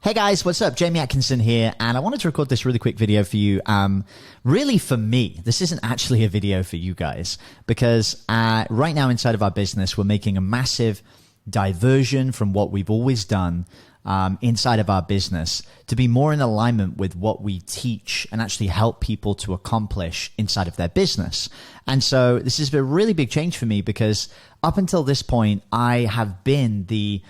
Hey guys, what's up? Jamie Atkinson here, and I wanted to record this really quick video for you. Really for me, this isn't actually a video for you guys, because right now inside of our business, we're making a massive diversion from what we've always done inside of our business to be more in alignment with what we teach and actually help people to accomplish inside of their business. And so this is a really big change for me, because up until this point, I have been the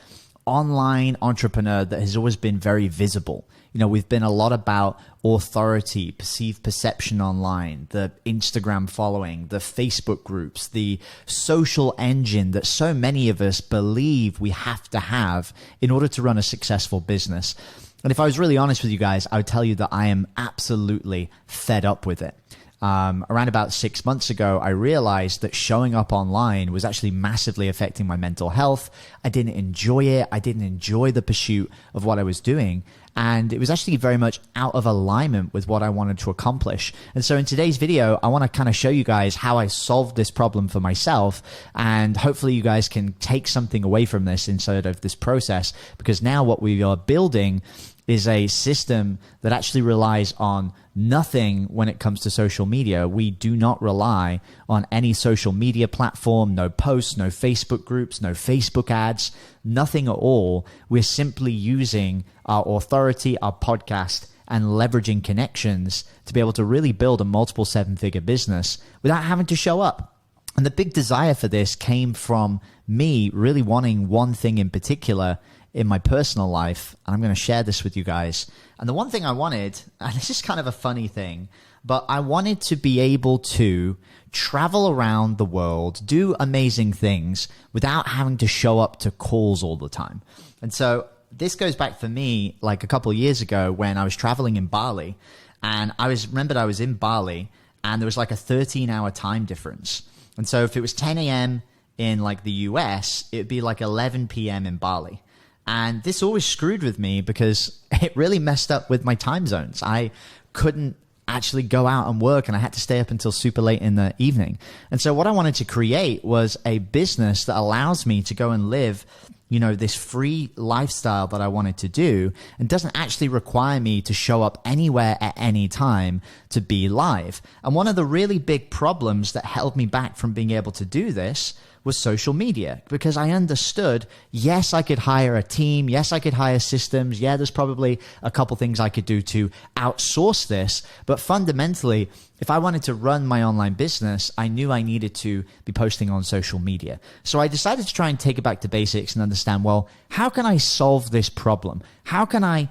online entrepreneur that has always been very visible. You know, we've been a lot about authority, perceived perception online, the Instagram following, the Facebook groups, the social engine that so many of us believe we have to have in order to run a successful business. And if I was really honest with you guys, I would tell you that I am absolutely fed up with it. Around about 6 months ago, I realized that showing up online was actually massively affecting my mental health. I didn't enjoy it. I didn't enjoy the pursuit of what I was doing. And it was actually very much out of alignment with what I wanted to accomplish. And so in today's video, I want to kind of show you guys how I solved this problem for myself. And hopefully you guys can take something away from this inside of this process, because now what we are building is a system that actually relies on nothing when it comes to social media. We do not rely on any social media platform, no posts, no Facebook groups, no Facebook ads, nothing at all. We're simply using our authority, our podcast, and leveraging connections to be able to really build a multiple seven-figure business without having to show up. And the big desire for this came from me really wanting one thing in particular in my personal life, and I'm going to share this with you guys. And the one thing I wanted, and this is kind of a funny thing, but I wanted to be able to travel around the world, do amazing things without having to show up to calls all the time. And so this goes back for me like a couple of years ago when I was traveling in Bali, and remembered I was in Bali and there was like a 13-hour time difference. And so if it was 10 a.m. in like the US, it'd be like 11 p.m. in Bali. And this always screwed with me because it really messed up with my time zones. I couldn't actually go out and work, and I had to stay up until super late in the evening. And so what I wanted to create was a business that allows me to go and live, you know, this free lifestyle that I wanted to do, and doesn't actually require me to show up anywhere at any time to be live. And one of the really big problems that held me back from being able to do this was social media, because I understood, yes, I could hire a team. Yes, I could hire systems. Yeah, there's probably a couple things I could do to outsource this. But fundamentally, if I wanted to run my online business, I knew I needed to be posting on social media. So I decided to try and take it back to basics and understand, well, how can I solve this problem? How can I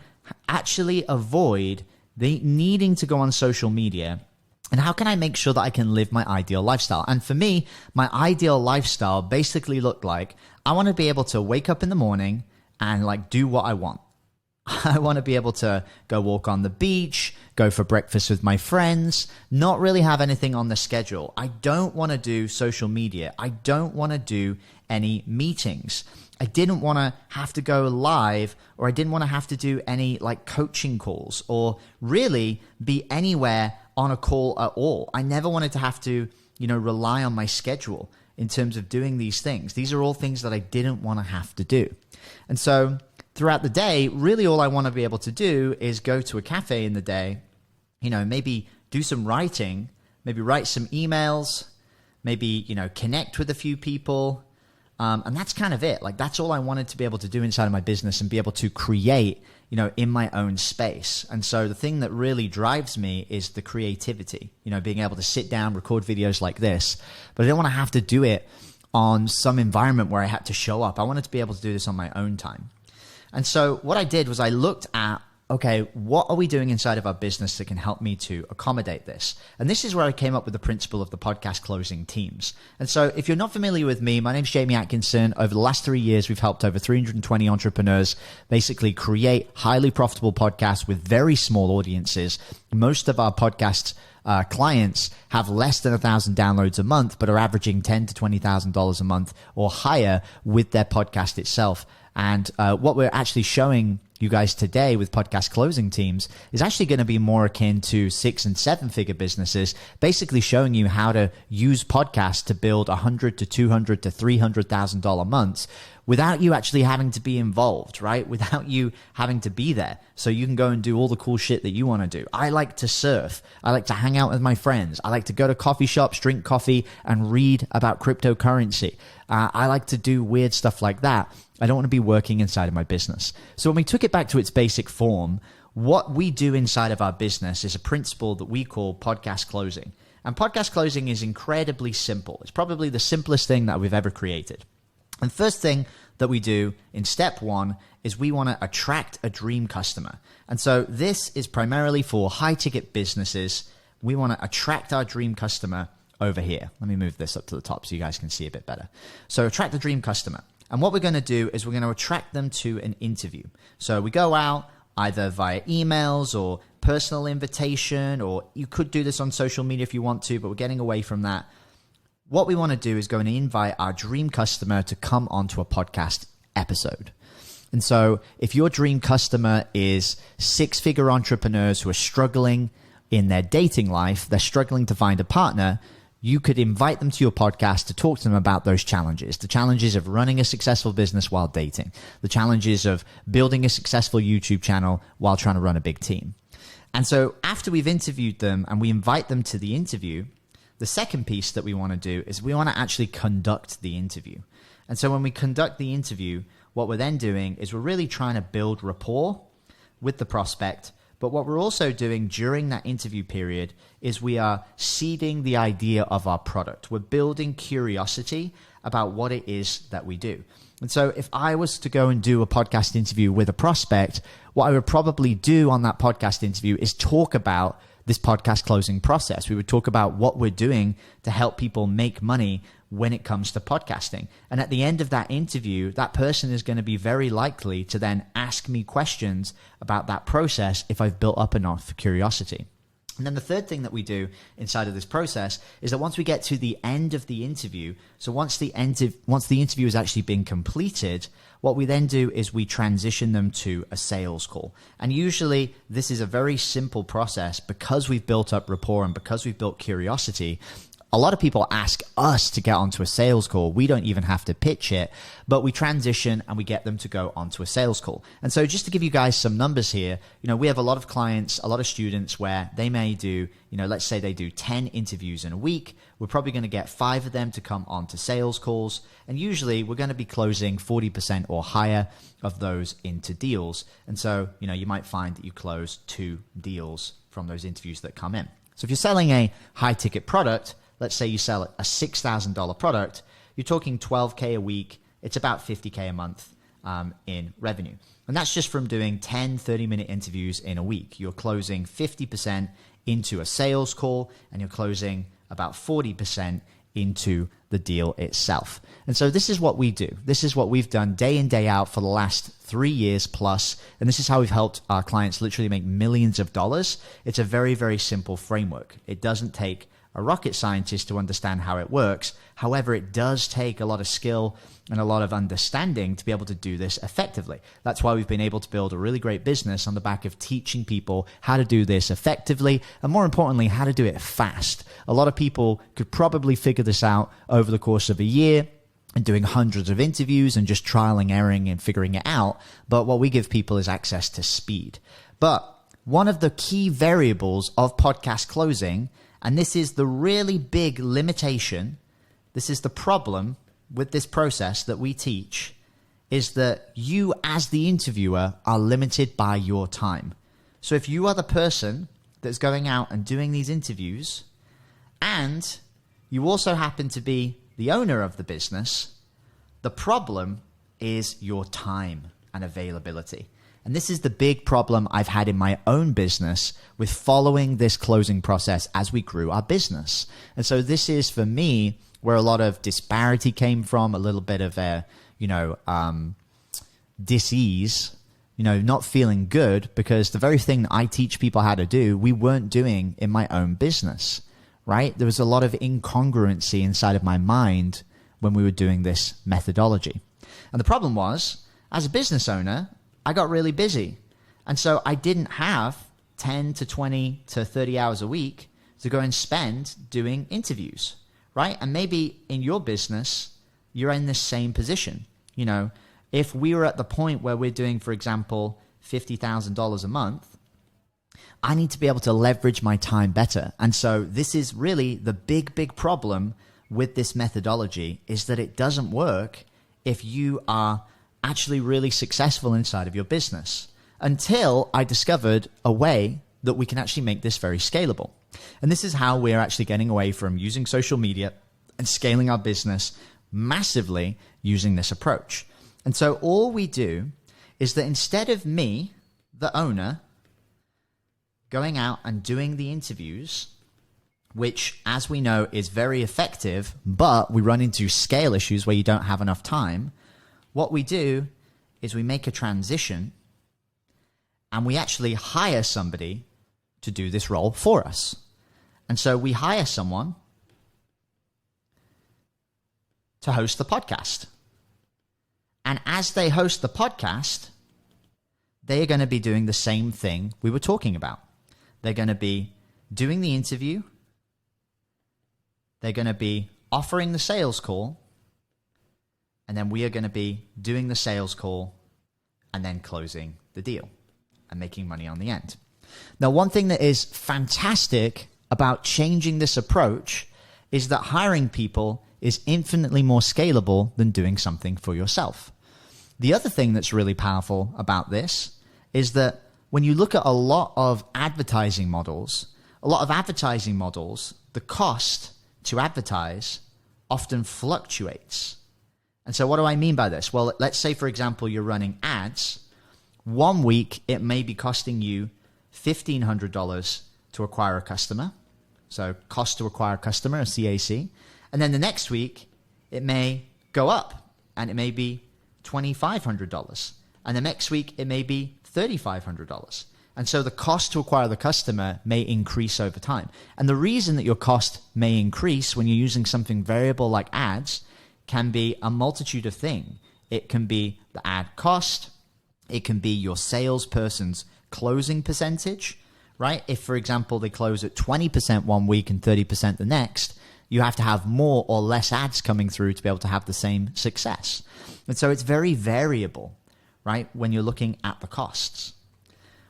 actually avoid the needing to go on social media? And how can I make sure that I can live my ideal lifestyle? And for me, my ideal lifestyle basically looked like I want to be able to wake up in the morning and like do what I want. I want to be able to go walk on the beach, go for breakfast with my friends, not really have anything on the schedule. I don't want to do social media. I don't want to do any meetings. I didn't want to have to go live, or I didn't want to have to do any like coaching calls, or really be anywhere on a call at all. I never wanted to have to, you know, rely on my schedule in terms of doing these things. These are all things that I didn't want to have to do. And so throughout the day, really all I want to be able to do is go to a cafe in the day, you know, maybe do some writing, maybe write some emails, maybe, you know, connect with a few people. And that's kind of it. Like, that's all I wanted to be able to do inside of my business and be able to create, you know, in my own space. And so the thing that really drives me is the creativity, you know, being able to sit down, record videos like this, but I don't want to have to do it on some environment where I had to show up. I wanted to be able to do this on my own time. And so what I did was I looked at, okay, what are we doing inside of our business that can help me to accommodate this? And this is where I came up with the principle of the podcast closing teams. And so if you're not familiar with me, my name's Jamie Atkinson. Over the last 3 years, we've helped over 320 entrepreneurs basically create highly profitable podcasts with very small audiences. Most of our podcasts clients have less than 1,000 downloads a month, but are averaging $10,000 to $20,000 a month or higher with their podcast itself. And what we're actually showing you guys today with podcast closing teams is actually going to be more akin to 6 and 7 figure businesses, basically showing you how to use podcasts to build $100 to $200 to $300,000 months without you actually having to be involved, right? Without you having to be there. So you can go and do all the cool shit that you want to do. I like to surf. I like to hang out with my friends. I like to go to coffee shops, drink coffee, and read about cryptocurrency. I like to do weird stuff like that. I don't want to be working inside of my business. So when we took it back to its basic form, what we do inside of our business is a principle that we call podcast closing. And podcast closing is incredibly simple. It's probably the simplest thing that we've ever created. And first thing that we do in step 1 is we want to attract a dream customer. And so this is primarily for high ticket businesses. We want to attract our dream customer over here. Let me move this up to the top so you guys can see a bit better. So attract the dream customer. And what we're going to do is we're going to attract them to an interview. So we go out either via emails or personal invitation, or you could do this on social media if you want to, but we're getting away from that. What we want to do is go and invite our dream customer to come onto a podcast episode. And so if your dream customer is 6-figure entrepreneurs who are struggling in their dating life, they're struggling to find a partner, you could invite them to your podcast to talk to them about those challenges, the challenges of running a successful business while dating, the challenges of building a successful YouTube channel while trying to run a big team. And so after we've interviewed them and we invite them to the interview, the second piece that we want to do is we want to actually conduct the interview. And so when we conduct the interview, what we're then doing is we're really trying to build rapport with the prospect. But what we're also doing during that interview period is we are seeding the idea of our product. We're building curiosity about what it is that we do. And so if I was to go and do a podcast interview with a prospect, what I would probably do on that podcast interview is talk about this podcast closing process. We would talk about what we're doing to help people make money when it comes to podcasting. And at the end of that interview, that person is going to be very likely to then ask me questions about that process if I've built up enough curiosity. And then the third thing that we do inside of this process is that once we get to the end of the interview, so once the interview has actually been completed, what we then do is we transition them to a sales call. And usually this is a very simple process because we've built up rapport and because we've built curiosity. A lot of people ask us to get onto a sales call. We don't even have to pitch it, but we transition and we get them to go onto a sales call. And so just to give you guys some numbers here, we have a lot of clients, a lot of students where they may do, let's say they do 10 interviews in a week. We're probably going to get 5 of them to come onto sales calls. And usually we're going to be closing 40% or higher of those into deals. And so, you might find that you close 2 deals from those interviews that come in. So if you're selling a high ticket product, let's say you sell a $6,000 product, you're talking $12K a week. It's about $50K a month in revenue. And that's just from doing 10 30-minute interviews in a week. You're closing 50% into a sales call, and you're closing about 40% into the deal itself. And so this is what we do. This is what we've done day in, day out for the last 3 years plus. And this is how we've helped our clients literally make millions of dollars. It's a very, very simple framework. It doesn't take a rocket scientist to understand how it works. However, it does take a lot of skill and a lot of understanding to be able to do this effectively. That's why we've been able to build a really great business on the back of teaching people how to do this effectively, and more importantly, how to do it fast. A lot of people could probably figure this out over the course of a year and doing hundreds of interviews and just trialing, erroring, and figuring it out. But what we give people is access to speed. But one of the key variables of podcast closing, and this is the really big limitation, this is the problem with this process that we teach, is that you as the interviewer are limited by your time. So if you are the person that's going out and doing these interviews, and you also happen to be the owner of the business, the problem is your time and availability. And this is the big problem I've had in my own business with following this closing process as we grew our business. And so this is, for me, where a lot of disparity came from, a little bit of a, dis-ease, not feeling good, because the very thing that I teach people how to do, we weren't doing in my own business, right? There was a lot of incongruency inside of my mind when we were doing this methodology. And the problem was, as a business owner, I got really busy. And so I didn't have 10 to 20 to 30 hours a week to go and spend doing interviews, right? And maybe in your business, you're in the same position. You know, if we were at the point where we're doing, for example, $50,000 a month, I need to be able to leverage my time better. And so this is really the big problem with this methodology, is that it doesn't work if you are actually really successful inside of your business, until I discovered a way that we can actually make this very scalable. And this is how we're actually getting away from using social media and scaling our business massively using this approach. And so all we do is that instead of me, the owner, going out and doing the interviews, which, as we know, is very effective, but we run into scale issues where you don't have enough time, what we do is we make a transition and we actually hire somebody to do this role for us. And so we hire someone to host the podcast. And as they host the podcast, they are going to be doing the same thing we were talking about. They're going to be doing the interview. They're going to be offering the sales call. And then we are going to be doing the sales call and then closing the deal and making money on the end. Now, one thing that is fantastic about changing this approach is that hiring people is infinitely more scalable than doing something for yourself. The other thing that's really powerful about this is that when you look at a lot of advertising models, the cost to advertise often fluctuates. And so what do I mean by this? Well, let's say, for example, you're running ads. 1 week, it may be costing you $1,500 to acquire a customer. So cost to acquire a customer, a CAC. And then the next week, it may go up and it may be $2,500. And the next week, it may be $3,500. And so the cost to acquire the customer may increase over time. And the reason that your cost may increase when you're using something variable like ads can be a multitude of things. It can be the ad cost. It can be your salesperson's closing percentage, right? If, for example, they close at 20% 1 week and 30% the next, you have to have more or less ads coming through to be able to have the same success. And so it's very variable, right, when you're looking at the costs.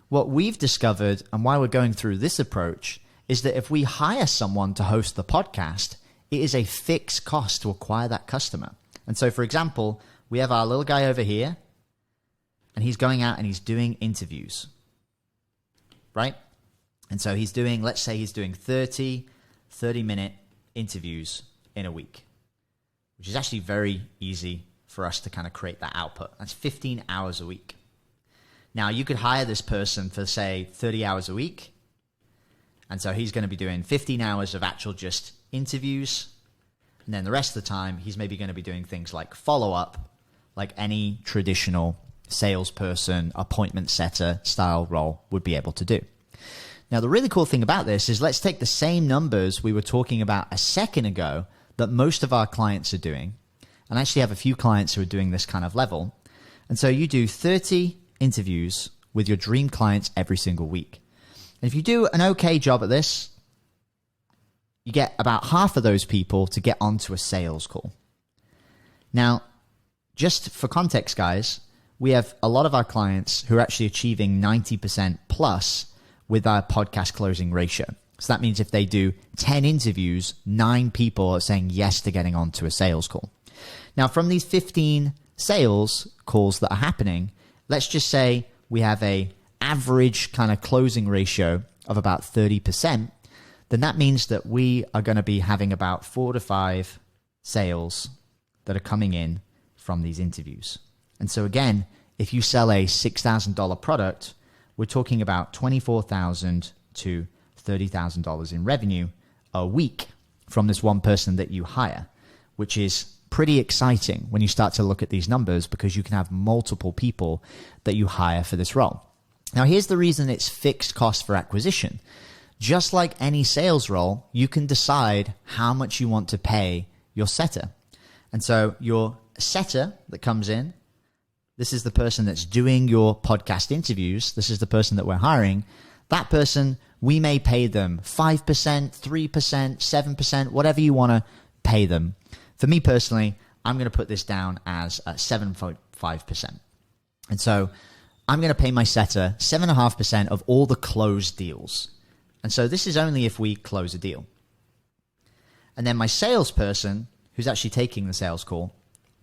What we've discovered and why we're going through this approach is that if we hire someone to host the podcast, it is a fixed cost to acquire that customer. And so, for example, we have our little guy over here, and he's going out and he's doing interviews, right? And so he's doing, let's say he's doing 30-minute interviews in a week, which is actually very easy for us to kind of create that output. That's 15 hours a week. Now, you could hire this person for, say, 30 hours a week. And so he's going to be doing 15 hours of actual just interviews. And then the rest of the time, he's maybe going to be doing things like follow-up, like any traditional salesperson, appointment setter style role would be able to do. Now, the really cool thing about this is let's take the same numbers we were talking about a second ago that most of our clients are doing. And I actually have a few clients who are doing this kind of level. And so you do 30 interviews with your dream clients every single week. And if you do an okay job at this, you get about half of those people to get onto a sales call. Now, just for context, guys, we have a lot of our clients who are actually achieving 90% plus with our podcast closing ratio. So that means if they do 10 interviews, 9 people are saying yes to getting onto a sales call. Now, from these 15 sales calls that are happening, let's just say we have a average kind of closing ratio of about 30%, then that means that we are going to be having about 4 to 5 sales that are coming in from these interviews. And so again, if you sell a $6,000 product, we're talking about $24,000 to $30,000 in revenue a week from this one person that you hire, which is pretty exciting when you start to look at these numbers because you can have multiple people that you hire for this role. Now, here's the reason it's fixed cost for acquisition. Just like any sales role, you can decide how much you want to pay your setter. And so your setter that comes in This is the person that's doing your podcast interviews. This is the person that we're hiring. That person, we may pay them 5%, 3%, 7%, whatever you want to pay them. For me personally, I'm going to put this down as 7.5%. And so I'm going to pay my setter 7.5% of all the closed deals. And so this is only if we close a deal. And then my salesperson, who's actually taking the sales call,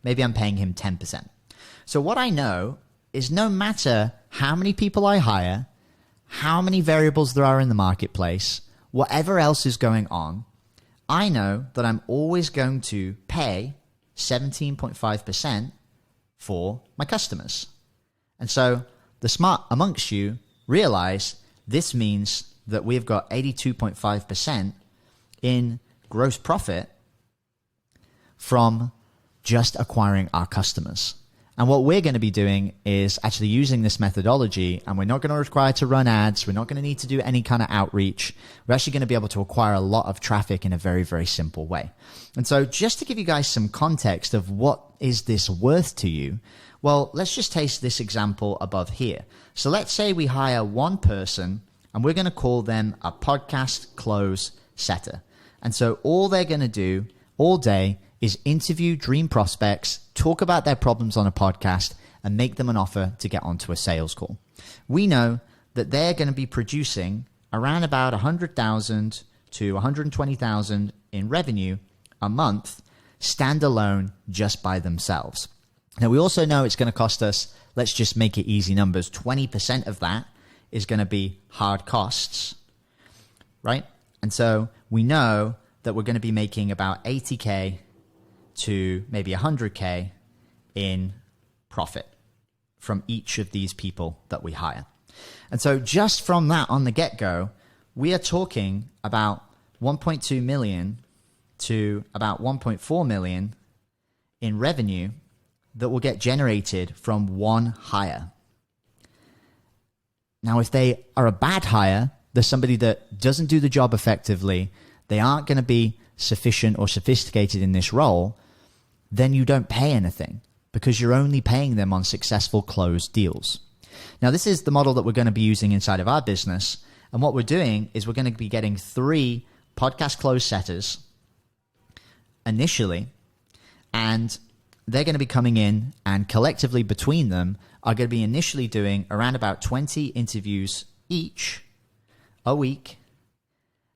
maybe I'm paying him 10%. So what I know is no matter how many people I hire, how many variables there are in the marketplace, whatever else is going on, I know that I'm always going to pay 17.5% for my customers. And so the smart amongst you realize this means that we've got 82.5% in gross profit from just acquiring our customers. And what we're going to be doing is actually using this methodology, and we're not going to require to run ads. We're not going to need to do any kind of outreach. We're actually going to be able to acquire a lot of traffic in a very, very simple way. And so just to give you guys some context of what is this worth to you, well, let's just take this example above here. So let's say we hire one person and we're going to call them a podcast close setter. And so all they're going to do all day is interview dream prospects, talk about their problems on a podcast, and make them an offer to get onto a sales call. We know that they're going to be producing around about 100,000 to 120,000 in revenue a month, standalone just by themselves. Now, we also know it's going to cost us, let's just make it easy numbers, 20% of that is going to be hard costs, right? And so we know that we're going to be making about 80K to maybe 100K in profit from each of these people that we hire. And so just from that on the get-go, we are talking about 1.2 million to about 1.4 million in revenue that will get generated from one hire. Now, if they are a bad hire, they're somebody that doesn't do the job effectively, they aren't going to be sufficient or sophisticated in this role, then you don't pay anything because you're only paying them on successful closed deals. Now, this is the model that we're going to be using inside of our business. And what we're doing is we're going to be getting 3 podcast close setters initially, and they're going to be coming in, and collectively between them are going to be initially doing around about 20 interviews each a week.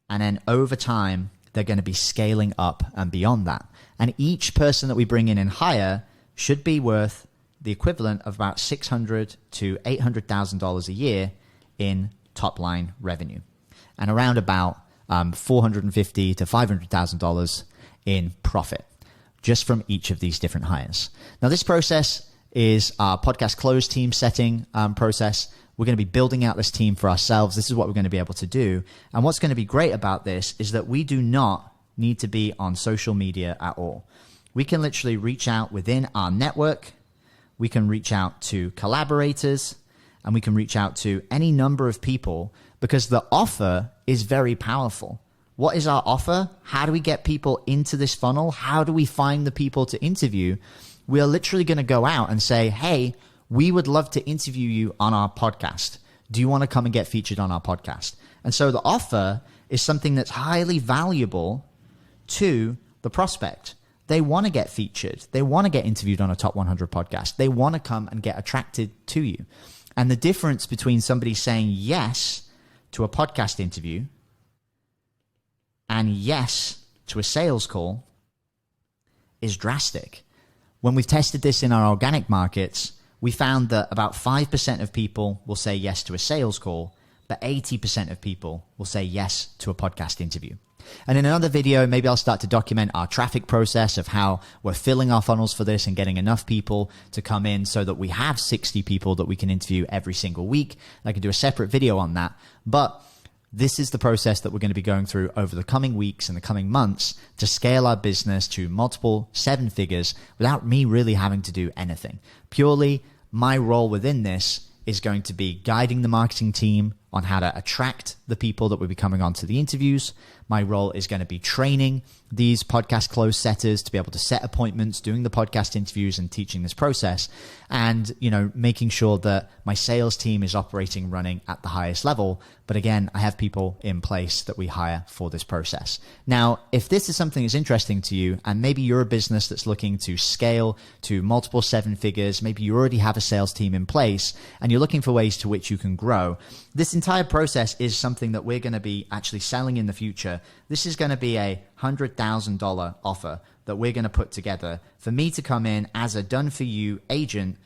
And then over time, they're going to be scaling up and beyond that. And each person that we bring in and hire should be worth the equivalent of about $600,000 to $800,000 a year in top line revenue, and around about $450,000 to $500,000 in profit just from each of these different hires. Now, this process is our podcast close team setting process. We're going to be building out this team for ourselves. This is what we're going to be able to do. And what's going to be great about this is that we do not need to be on social media at all. We can literally reach out within our network. We can reach out to collaborators, and we can reach out to any number of people because the offer is very powerful. What is our offer? How do we get people into this funnel? How do we find the people to interview? We are literally going to go out and say, hey, we would love to interview you on our podcast. Do you want to come and get featured on our podcast? And so the offer is something that's highly valuable to the prospect. They want to get featured. They want to get interviewed on a top 100 podcast. They want to come and get attracted to you. And the difference between somebody saying yes to a podcast interview and yes to a sales call is drastic. When we've tested this in our organic markets, we found that about 5% of people will say yes to a sales call, but 80% of people will say yes to a podcast interview. And in another video, maybe I'll start to document our traffic process of how we're filling our funnels for this and getting enough people to come in so that we have 60 people that we can interview every single week. I can do a separate video on that. But this is the process that we're going to be going through over the coming weeks and the coming months to scale our business to multiple 7 figures without me really having to do anything. Purely my role within this is going to be guiding the marketing team on how to attract the people that will be coming onto the interviews, My role is going to be training these podcast close setters to be able to set appointments, doing the podcast interviews and teaching this process, and, you know, making sure that my sales team is operating, running at the highest level. But again, I have people in place that we hire for this process. Now, if this is something that's interesting to you, and maybe you're a business that's looking to scale to multiple seven figures, maybe you already have a sales team in place and you're looking for ways to which you can grow, this entire process is something that we're going to be actually selling in the future. This is going to be a $100,000 offer that we're going to put together for me to come in as a done-for-you agent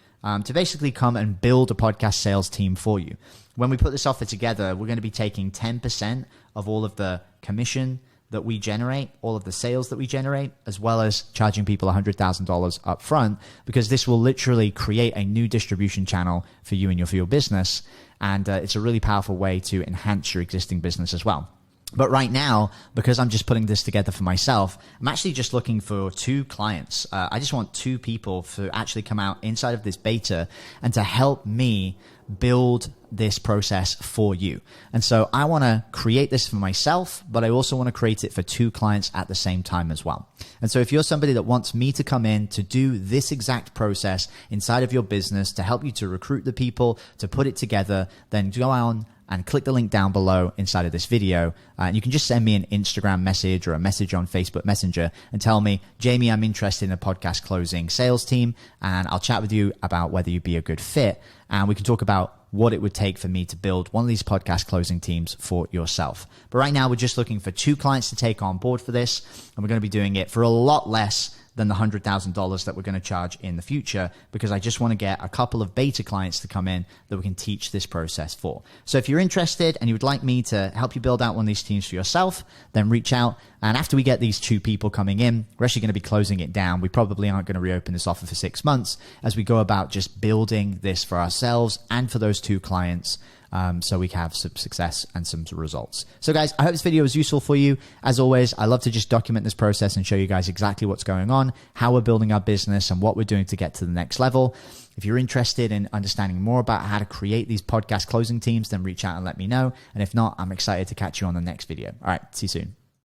to basically come and build a podcast sales team for you. When we put this offer together, we're going to be taking 10% of all of the commission that we generate, all of the sales that we generate, as well as charging people $100,000 up front, because this will literally create a new distribution channel for you and for your business. And it's a really powerful way to enhance your existing business as well. But right now, because I'm just putting this together for myself, I'm actually just looking for 2 clients. I just want 2 people to actually come out inside of this beta and to help me build this process for you. And so I want to create this for myself, but I also want to create it for 2 clients at the same time as well. And so if you're somebody that wants me to come in to do this exact process inside of your business, to help you to recruit the people, to put it together, then go on and click the link down below inside of this video. And you can just send me an Instagram message or a message on Facebook Messenger and tell me, Jamie, I'm interested in a podcast closing sales team, and I'll chat with you about whether you'd be a good fit. And we can talk about what it would take for me to build one of these podcast closing teams for yourself. But right now, we're just looking for 2 clients to take on board for this. And we're going to be doing it for a lot less than the $100,000 that we're going to charge in the future, because I just want to get a couple of beta clients to come in that we can teach this process for. So if you're interested and you would like me to help you build out one of these teams for yourself, then reach out. And after we get these 2 people coming in, we're actually going to be closing it down. We probably aren't going to reopen this offer for 6 months as we go about just building this for ourselves and for those 2 clients. So we can have some success and some results. So guys, I hope this video was useful for you. As always, I love to just document this process and show you guys exactly what's going on, how we're building our business, and what we're doing to get to the next level. If you're interested in understanding more about how to create these podcast closing teams, then reach out and let me know. And if not, I'm excited to catch you on the next video. All right, see you soon.